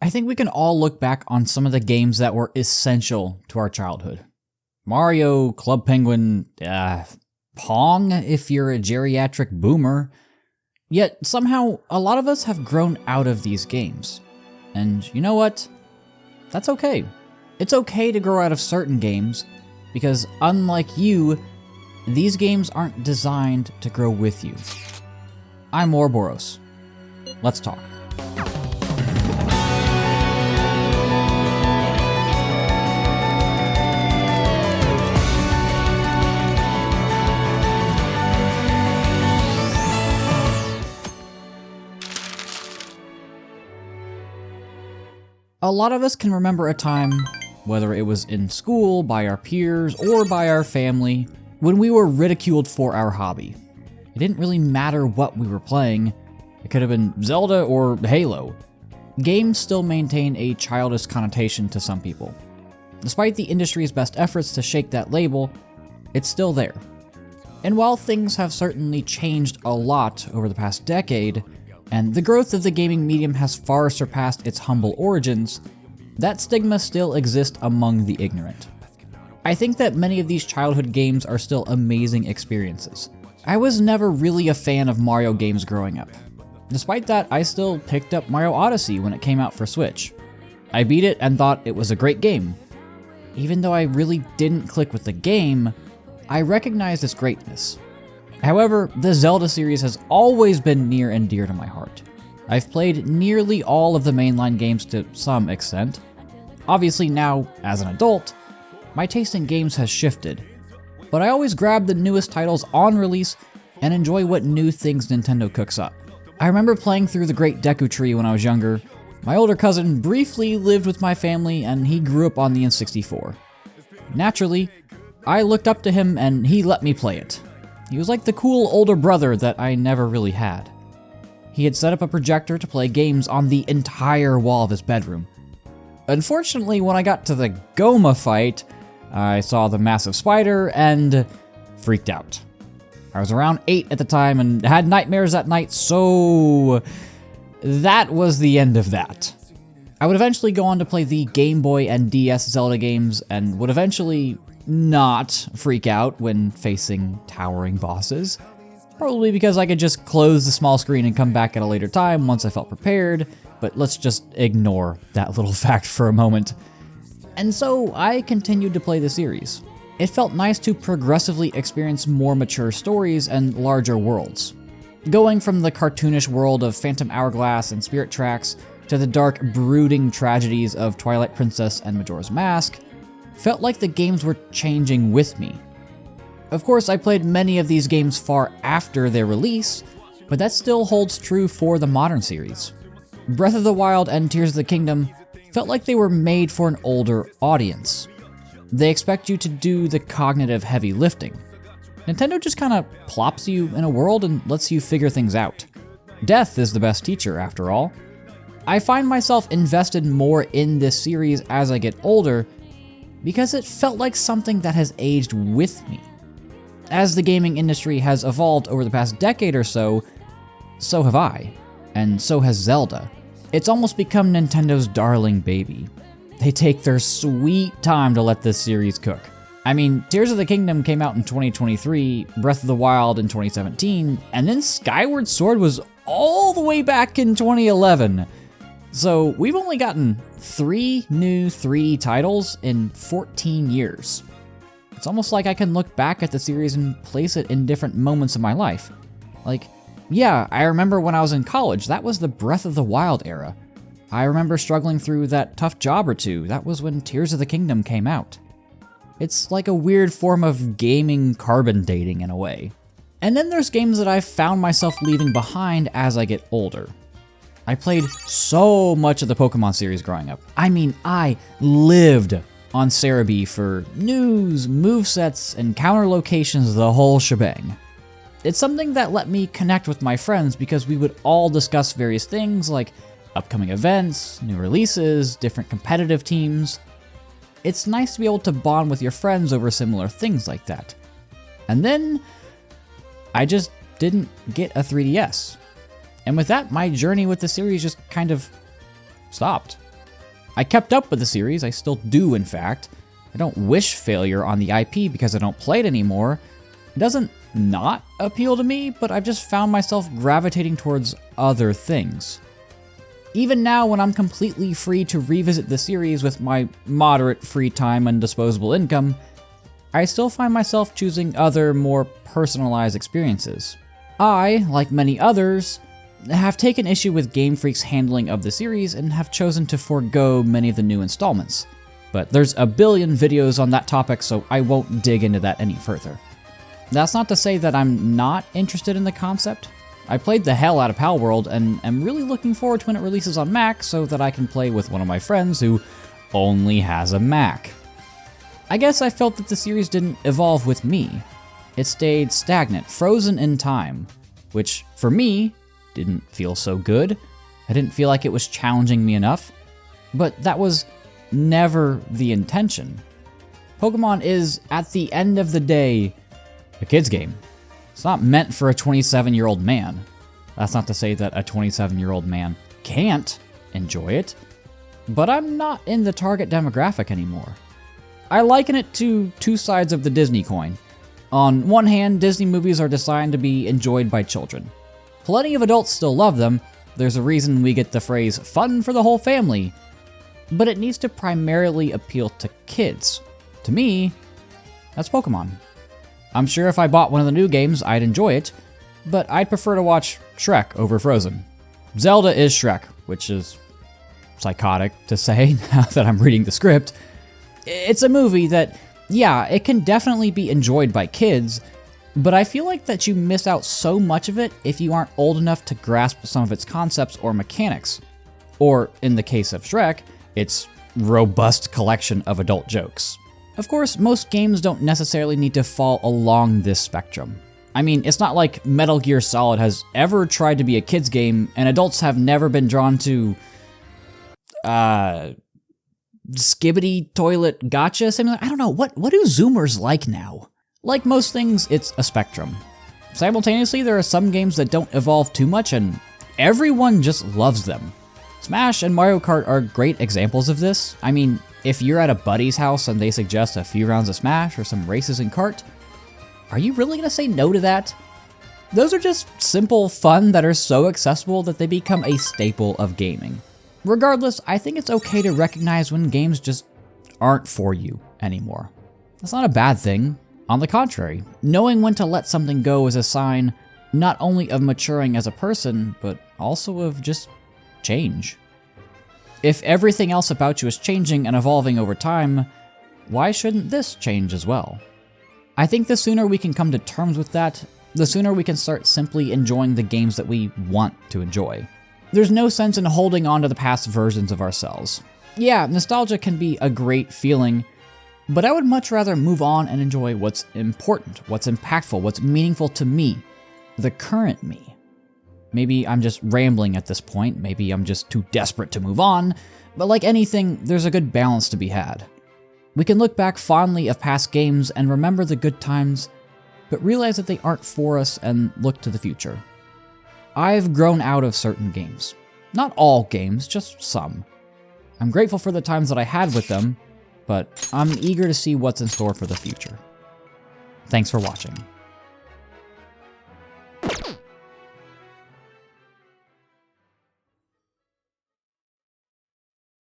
I think we can all look back on some of the games that were essential to our childhood. Mario, Club Penguin, Pong if you're a geriatric boomer. Yet somehow a lot of us have grown out of these games. And you know what? That's okay. It's okay to grow out of certain games, because unlike you, these games aren't designed to grow with you. I'm Ouroboros. Let's talk. A lot of us can remember a time, whether it was in school, by our peers, or by our family, when we were ridiculed for our hobby. It didn't really matter what we were playing. It could have been Zelda or Halo. Games still maintain a childish connotation to some people. Despite the industry's best efforts to shake that label, it's still there. And while things have certainly changed a lot over the past decade, and the growth of the gaming medium has far surpassed its humble origins, that stigma still exists among the ignorant. I think that many of these childhood games are still amazing experiences. I was never really a fan of Mario games growing up. Despite that, I still picked up Mario Odyssey when it came out for Switch. I beat it and thought it was a great game. Even though I really didn't click with the game, I recognized its greatness. However, the Zelda series has always been near and dear to my heart. I've played nearly all of the mainline games to some extent. Obviously now, as an adult, my taste in games has shifted, but I always grab the newest titles on release and enjoy what new things Nintendo cooks up. I remember playing through the Great Deku Tree when I was younger. My older cousin briefly lived with my family and he grew up on the N64. Naturally, I looked up to him and he let me play it. He was like the cool older brother that I never really had. He had set up a projector to play games on the entire wall of his bedroom. Unfortunately, when I got to the Goma fight, I saw the massive spider and freaked out. I was around 8 at the time and had nightmares that night, so that was the end of that. I would eventually go on to play the Game Boy and DS Zelda games and would eventually not freak out when facing towering bosses. Probably because I could just close the small screen and come back at a later time once I felt prepared, but let's just ignore that little fact for a moment. And so I continued to play the series. It felt nice to progressively experience more mature stories and larger worlds. Going from the cartoonish world of Phantom Hourglass and Spirit Tracks to the dark, brooding tragedies of Twilight Princess and Majora's Mask felt like the games were changing with me. Of course, I played many of these games far after their release, but that still holds true for the modern series. Breath of the Wild and Tears of the Kingdom felt like they were made for an older audience. They expect you to do the cognitive heavy lifting. Nintendo just kinda plops you in a world and lets you figure things out. Death is the best teacher, after all. I find myself invested more in this series as I get older because it felt like something that has aged with me. As the gaming industry has evolved over the past decade or so, so have I, and so has Zelda. It's almost become Nintendo's darling baby. They take their sweet time to let this series cook. I mean, Tears of the Kingdom came out in 2023, Breath of the Wild in 2017, and then Skyward Sword was all the way back in 2011. So we've only gotten 3 new 3D titles in 14 years. It's almost like I can look back at the series and place it in different moments of my life. Like, yeah, I remember when I was in college, that was the Breath of the Wild era. I remember struggling through that tough job or two, that was when Tears of the Kingdom came out. It's like a weird form of gaming carbon dating in a way. And then there's games that I've found myself leaving behind as I get older. I played so much of the Pokemon series growing up. I mean, I lived on Cerebi for news, movesets, encounter locations, the whole shebang. It's something that let me connect with my friends because we would all discuss various things like upcoming events, new releases, different competitive teams. It's nice to be able to bond with your friends over similar things like that. And then I just didn't get a 3DS. And with that, my journey with the series just kind of stopped. I kept up with the series, I still do in fact. I don't wish failure on the IP because I don't play it anymore. It doesn't not appeal to me, but I've just found myself gravitating towards other things. Even now, when I'm completely free to revisit the series with my moderate free time and disposable income, I still find myself choosing other, more personalized experiences. I, like many others, have taken issue with Game Freak's handling of the series and have chosen to forego many of the new installments. But there's a billion videos on that topic, so I won't dig into that any further. That's not to say that I'm not interested in the concept. I played the hell out of Palworld and am really looking forward to when it releases on Mac so that I can play with one of my friends who only has a Mac. I guess I felt that the series didn't evolve with me. It stayed stagnant, frozen in time, which, for me, didn't feel so good. I didn't feel like it was challenging me enough, but that was never the intention. Pokemon is, at the end of the day, a kid's game. It's not meant for a 27-year-old man. That's not to say that a 27-year-old man can't enjoy it, but I'm not in the target demographic anymore. I liken it to two sides of the Disney coin. On one hand, Disney movies are designed to be enjoyed by children. Plenty of adults still love them. There's a reason we get the phrase fun for the whole family, but it needs to primarily appeal to kids. To me, that's Pokemon. I'm sure if I bought one of the new games, I'd enjoy it, but I'd prefer to watch Shrek over Frozen. Zelda is Shrek, which is psychotic to say now that I'm reading the script. It's a movie that, yeah, it can definitely be enjoyed by kids, but I feel like that you miss out so much of it if you aren't old enough to grasp some of its concepts or mechanics. Or, in the case of Shrek, its robust collection of adult jokes. Of course, most games don't necessarily need to fall along this spectrum. I mean, it's not like Metal Gear Solid has ever tried to be a kid's game, and adults have never been drawn to, Skibbity Toilet Gotcha Simulator? I don't know, what do Zoomers like now? Like most things, it's a spectrum. Simultaneously, there are some games that don't evolve too much, and everyone just loves them. Smash and Mario Kart are great examples of this. I mean, if you're at a buddy's house and they suggest a few rounds of Smash or some races in kart, are you really gonna say no to that? Those are just simple fun that are so accessible that they become a staple of gaming. Regardless, I think it's okay to recognize when games just aren't for you anymore. That's not a bad thing. On the contrary, knowing when to let something go is a sign not only of maturing as a person, but also of just change. If everything else about you is changing and evolving over time, why shouldn't this change as well? I think the sooner we can come to terms with that, the sooner we can start simply enjoying the games that we want to enjoy. There's no sense in holding on to the past versions of ourselves. Yeah, nostalgia can be a great feeling, but I would much rather move on and enjoy what's important, what's impactful, what's meaningful to me, the current me. Maybe I'm just rambling at this point, maybe I'm just too desperate to move on, but like anything, there's a good balance to be had. We can look back fondly of past games and remember the good times, but realize that they aren't for us and look to the future. I've grown out of certain games. Not all games, just some. I'm grateful for the times that I had with them, but I'm eager to see what's in store for the future. Thanks for watching.